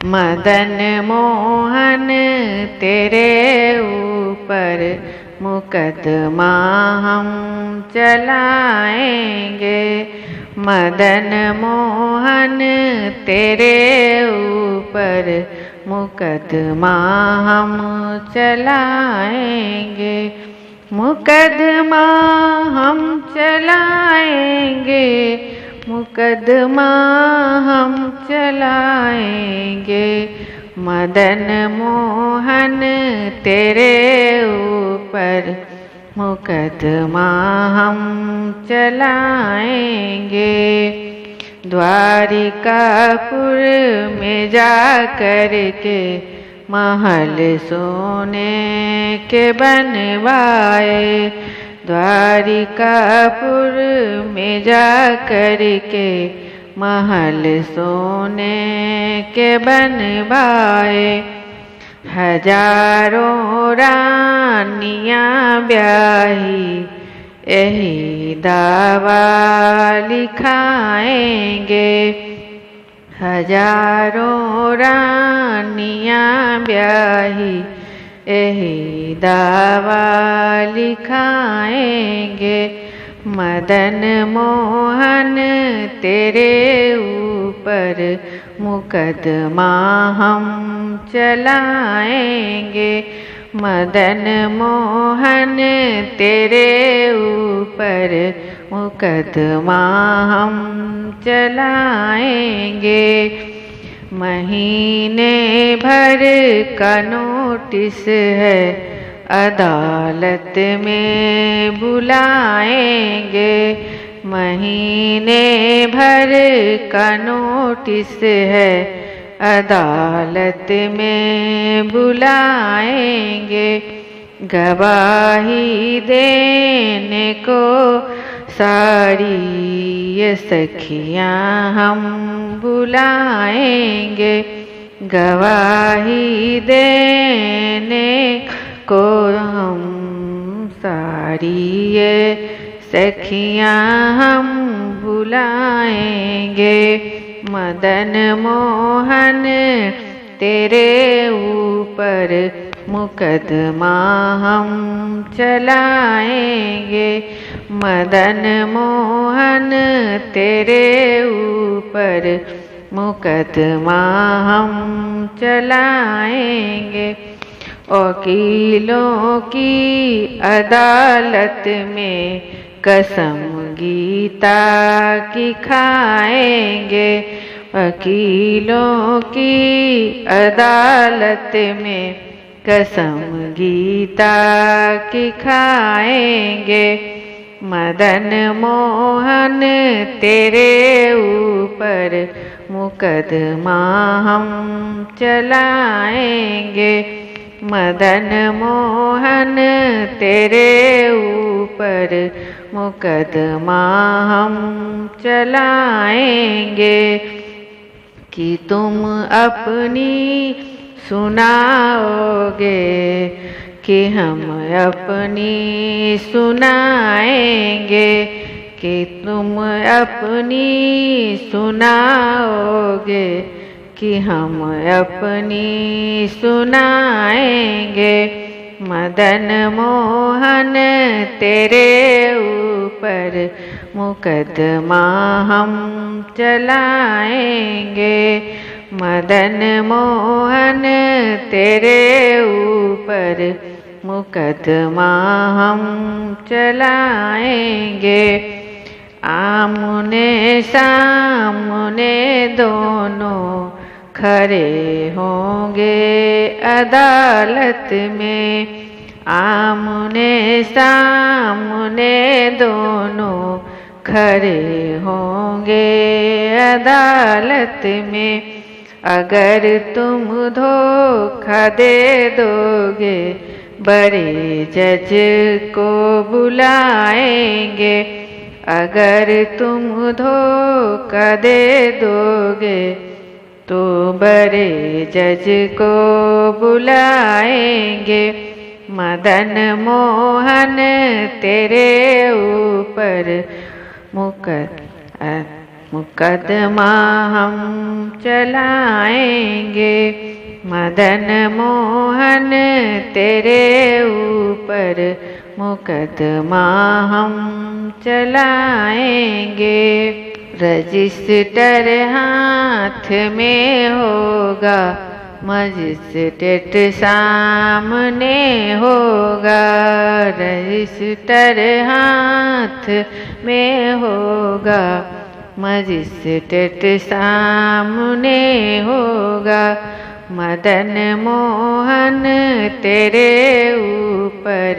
मदन मोहन तेरे ऊपर मुकदमा हम चलाएंगे। मदन मोहन तेरे ऊपर मुकदमा हम चलाएंगे। मुकदमा हम चलाएंगे, मुकदमा हम चलाएंगे। मदन मोहन तेरे ऊपर मुकदमा हम चलाएंगे। द्वारिकापुर में जा कर के महल सोने के बनवाए। द्वारिकापुर में जा कर के महल सोने के बनवाए। हजारों रानियां ब्याही यही दावा लिखाएंगे। हजारों रानियां ब्याही यही दावा लिखाएंगे। मदन मोहन तेरे ऊपर मुकदमा हम चलाएंगे। मदन मोहन तेरे ऊपर मुकदमा हम चलाएंगे। महीने भर का नोटिस है, अदालत में बुलाएंगे। महीने भर का नोटिस है, अदालत में बुलाएंगे। गवाही देने को सारी ये सखियां हम बुलाएंगे। गवाही देने को हम सारी ये सखियां हम बुलाएंगे। मदन मोहन तेरे ऊपर मुकदमा हम चलाएंगे। मदन मोहन तेरे ऊपर मुकदमा हम चलाएंगे। वकीलों की अदालत में कसम गीता की खाएंगे। वकीलों की अदालत में कसम गीता की खाएंगे। मदन मोहन तेरे ऊपर मुकदमा हम चलाएंगे। मदन मोहन तेरे ऊपर मुकदमा हम चलाएंगे। कि तुम अपनी सुनाओगे कि हम अपनी सुनाएंगे। कि तुम अपनी सुनाओगे कि हम अपनी सुनाएंगे। मदन मोहन तेरे ऊपर मुकदमा हम चलाएंगे। मदन मोहन तेरे ऊपर मुकदमा हम चलाएंगे। आमने सामने दोनों खड़े होंगे अदालत में। आमने सामने दोनों खड़े होंगे अदालत में। अगर तुम धोखा दे दोगे बड़े जज को बुलाएंगे। अगर तुम धोखा दे दोगे तो बड़े जज को बुलाएंगे। मदन मोहन तेरे ऊपर मुकदमा मुकदमा हम चलाएंगे। मदन मोहन तेरे ऊपर मुकदमा हम चलाएंगे। रजिस्टर हाथ में होगा, मजिस्ट्रेट सामने होगा। रजिस्टर हाथ में होगा, मजिस्ट्रेट सामने होगा। मदन मोहन तेरे ऊपर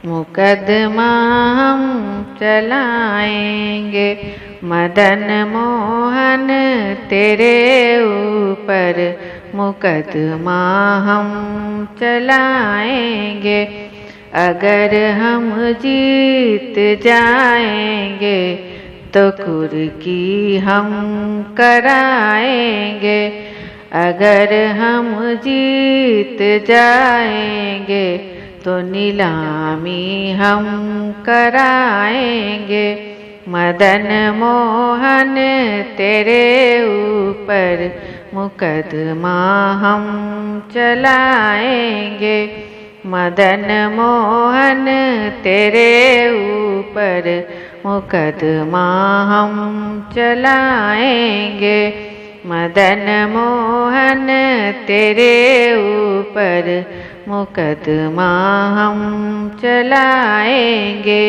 मुकदमा हम चलाएंगे। मदन मोहन तेरे ऊपर मुकदमा हम चलाएंगे। अगर हम जीत जाएंगे तो कुर्की हम कराएंगे। अगर हम जीत जाएंगे तो नीलामी हम कराएंगे। मदन मोहन तेरे ऊपर मुकदमा हम चलाएंगे। मदन मोहन तेरे ऊपर मुकदमा हम चलाएंगे। मदन मोहन तेरे ऊपर मुकदमा हम चलाएंगे।